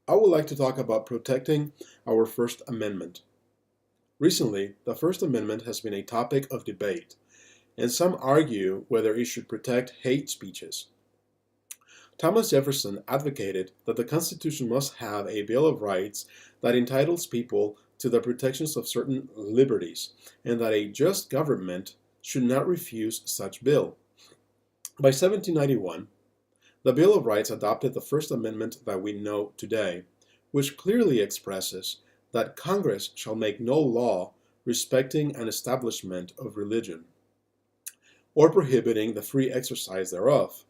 I would like to talk about protecting our First Amendment. Recently, the First Amendment has been a topic of debate, and some argue whether it should protect hate speeches. Thomas Jefferson advocated that the Constitution must have a Bill of Rights that entitles people to the protections of certain liberties, and that a just government should not refuse such bill. By 1791, the Bill of Rights adopted the First Amendment that we know today, which clearly expresses that Congress shall make no law respecting an establishment of religion, or prohibiting the free exercise thereof,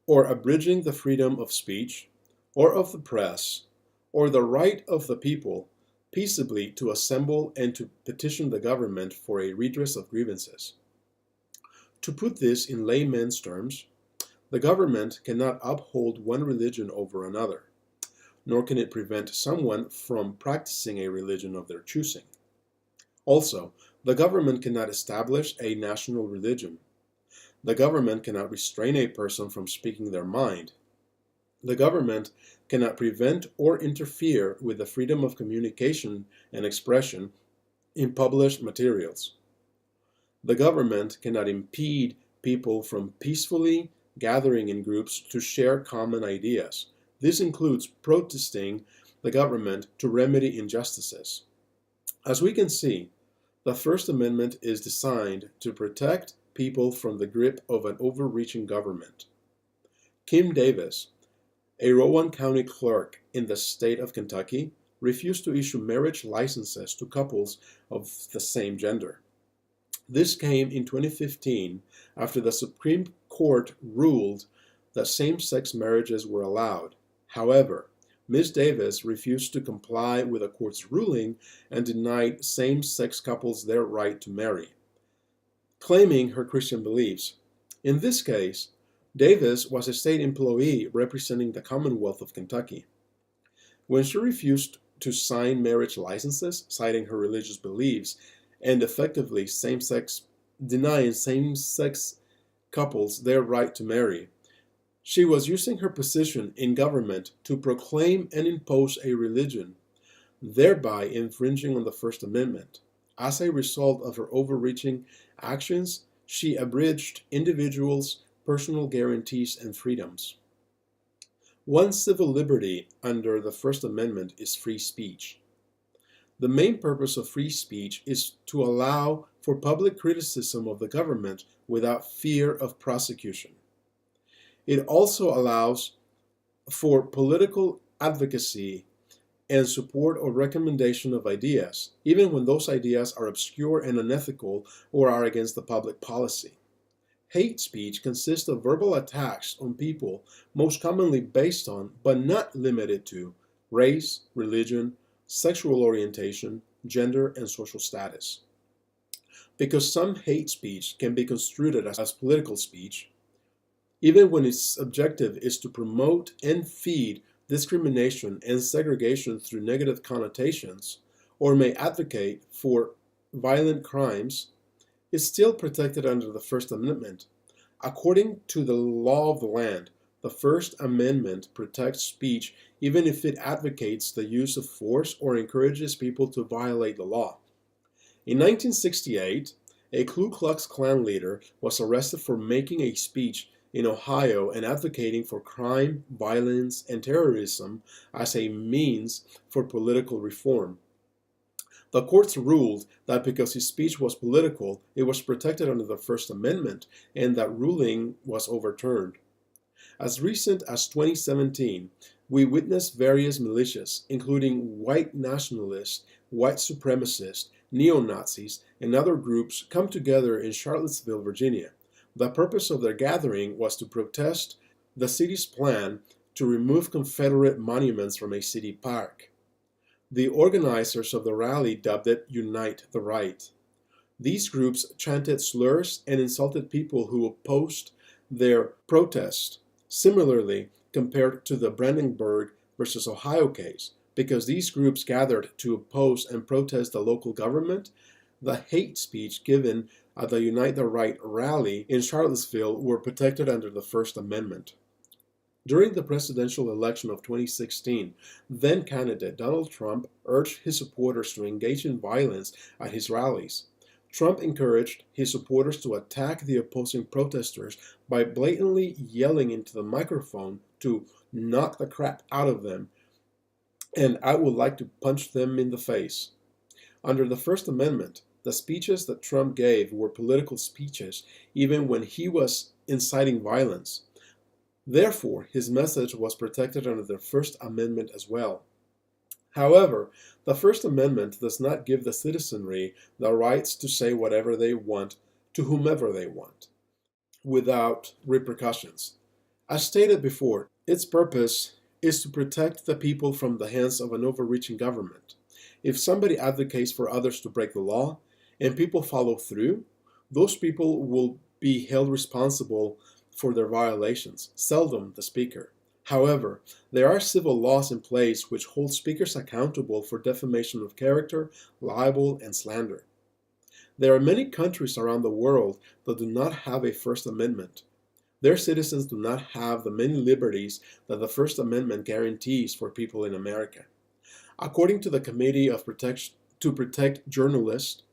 or abridging the freedom of speech, or of the press, or the right of the people peaceably to assemble and to petition the government for a redress of grievances. To put this in layman's terms, the government cannot uphold one religion over another, nor can it prevent someone from practicing a religion of their choosing. Also, the government cannot establish a national religion. The government cannot restrain a person from speaking their mind. The government cannot prevent or interfere with the freedom of communication and expression in published materials. The government cannot impede people from peacefully gathering in groups to share common ideas. This includes protesting the government to remedy injustices. As we can see, the First Amendment is designed to protect people from the grip of an overreaching government. Kim Davis, a Rowan County clerk in the state of Kentucky, refused to issue marriage licenses to couples of the same gender. This came in 2015 after the Supreme Court ruled that same-sex marriages were allowed. However, Ms. Davis refused to comply with the court's ruling and denied same-sex couples their right to marry, claiming her Christian beliefs. In this case, Davis was a state employee representing the Commonwealth of Kentucky. When she refused to sign marriage licenses, citing her religious beliefs, and effectively denying same-sex couples their right to marry, she was using her position in government to proclaim and impose a religion, thereby infringing on the First Amendment. As a result of her overreaching actions, she abridged individuals' personal guarantees and freedoms. One civil liberty under the First Amendment is free speech. The main purpose of free speech is to allow for public criticism of the government without fear of prosecution. It also allows for political advocacy and support or recommendation of ideas, even when those ideas are obscure and unethical or are against the public policy. Hate speech consists of verbal attacks on people, most commonly based on, but not limited to, race, religion, sexual orientation, gender, and social status. Because some hate speech can be construed as political speech, even when its objective is to promote and feed discrimination and segregation through negative connotations, or may advocate for violent crimes, is still protected under the First Amendment. According to the law of the land, the First Amendment protects speech even if it advocates the use of force or encourages people to violate the law. In 1968, a Ku Klux Klan leader was arrested for making a speech in Ohio and advocating for crime, violence, and terrorism as a means for political reform. The courts ruled that because his speech was political, it was protected under the First Amendment, and that ruling was overturned. As recent as 2017, we witnessed various militias, including white nationalists, white supremacists, neo-Nazis, and other groups come together in Charlottesville, Virginia. The purpose of their gathering was to protest the city's plan to remove Confederate monuments from a city park. The organizers of the rally dubbed it Unite the Right. These groups chanted slurs and insulted people who opposed their protest. Similarly, compared to the Brandenburg versus Ohio case, because these groups gathered to oppose and protest the local government, the hate speech given at the Unite the Right rally in Charlottesville were protected under the First Amendment. During the presidential election of 2016, then candidate Donald Trump urged his supporters to engage in violence at his rallies. Trump encouraged his supporters to attack the opposing protesters by blatantly yelling into the microphone to knock the crap out of them, and I would like to punch them in the face. Under the First Amendment, the speeches that Trump gave were political speeches, even when he was inciting violence. Therefore, his message was protected under the First Amendment as well. However, the First Amendment does not give the citizenry the rights to say whatever they want to whomever they want, without repercussions. As stated before, its purpose is to protect the people from the hands of an overreaching government. If somebody advocates for others to break the law, and people follow through, those people will be held responsible for their violations, seldom the speaker. However, there are civil laws in place which hold speakers accountable for defamation of character, libel, and slander. There are many countries around the world that do not have a First Amendment. Their citizens do not have the many liberties that the First Amendment guarantees for people in America. According to the Committee to Protect Journalists,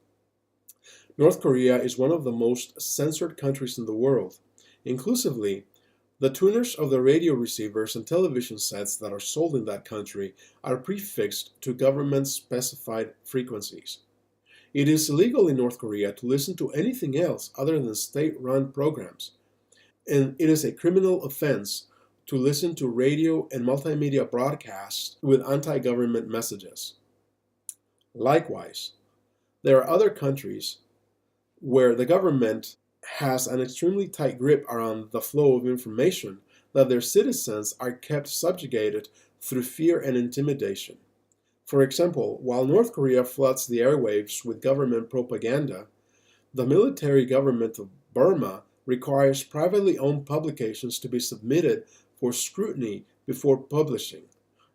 North Korea is one of the most censored countries in the world. Inclusively, the tuners of the radio receivers and television sets that are sold in that country are prefixed to government-specified frequencies. It is illegal in North Korea to listen to anything else other than state-run programs, and it is a criminal offense to listen to radio and multimedia broadcasts with anti-government messages. Likewise, there are other countries where the government has an extremely tight grip around the flow of information that their citizens are kept subjugated through fear and intimidation. For example, while North Korea floods the airwaves with government propaganda, the military government of Burma requires privately owned publications to be submitted for scrutiny before publishing.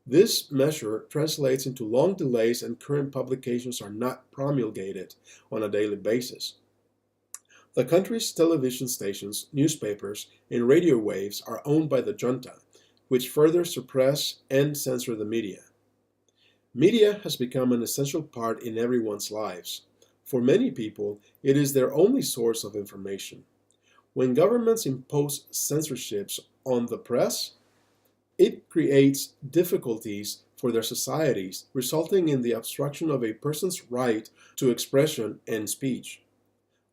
This measure translates into long delays, and current publications are not promulgated on a daily basis. The country's television stations, newspapers, and radio waves are owned by the junta, which further suppress and censor the media. Media has become an essential part in everyone's lives. For many people, it is their only source of information. When governments impose censorships on the press, it creates difficulties for their societies, resulting in the obstruction of a person's right to expression and speech.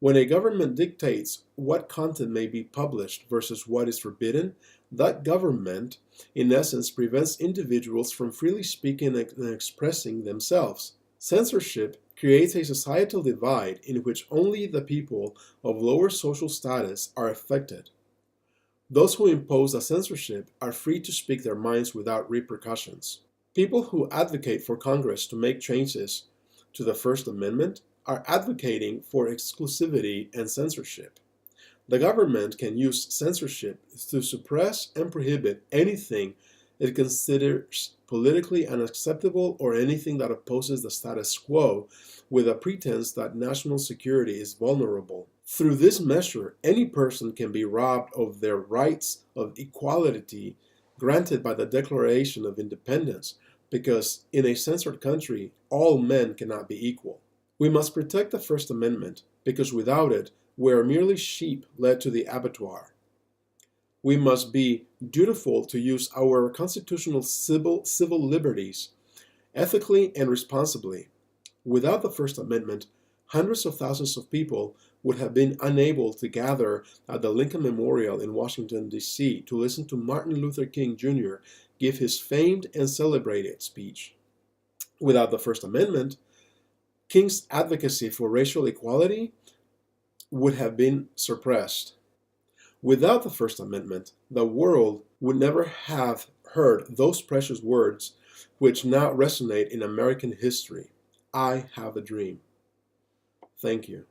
When a government dictates what content may be published versus what is forbidden, that government, in essence, prevents individuals from freely speaking and expressing themselves. Censorship creates a societal divide in which only the people of lower social status are affected. Those who impose a censorship are free to speak their minds without repercussions. People who advocate for Congress to make changes to the First Amendment are advocating for exclusivity and censorship. The government can use censorship to suppress and prohibit anything it considers politically unacceptable or anything that opposes the status quo with a pretense that national security is vulnerable. Through this measure, any person can be robbed of their rights of equality granted by the Declaration of Independence, because in a censored country, all men cannot be equal. We must protect the First Amendment, because without it, we are merely sheep led to the abattoir. We must be dutiful to use our constitutional civil liberties ethically and responsibly. Without the First Amendment, hundreds of thousands of people would have been unable to gather at the Lincoln Memorial in Washington, D.C. to listen to Martin Luther King Jr. give his famed and celebrated speech. Without the First Amendment, King's advocacy for racial equality would have been suppressed. Without the First Amendment, the world would never have heard those precious words which now resonate in American history. I have a dream. Thank you.